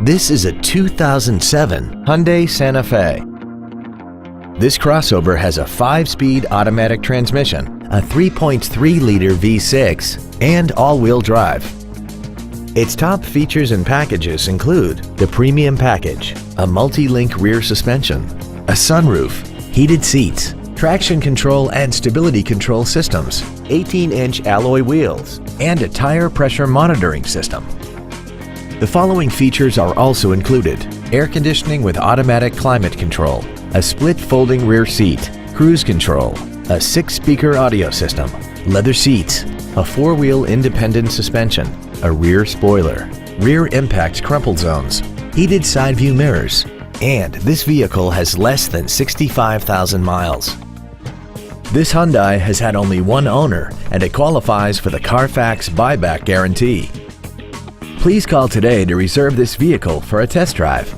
This is a 2007 Hyundai Santa Fe. This crossover has a 5-speed automatic transmission, a 3.3-liter V6, and all-wheel drive. Its top features and packages include the Premium Package, a multi-link rear suspension, a sunroof, heated seats, traction control and stability control systems, 18-inch alloy wheels, and a tire pressure monitoring system. The following features are also included: air conditioning with automatic climate control, a split folding rear seat, cruise control, a 6-speaker audio system, leather seats, a 4-wheel independent suspension, a rear spoiler, rear impact crumple zones, heated side view mirrors, and this vehicle has less than 65,000 miles. This Hyundai has had only one owner and it qualifies for the Carfax buyback guarantee. Please call today to reserve this vehicle for a test drive.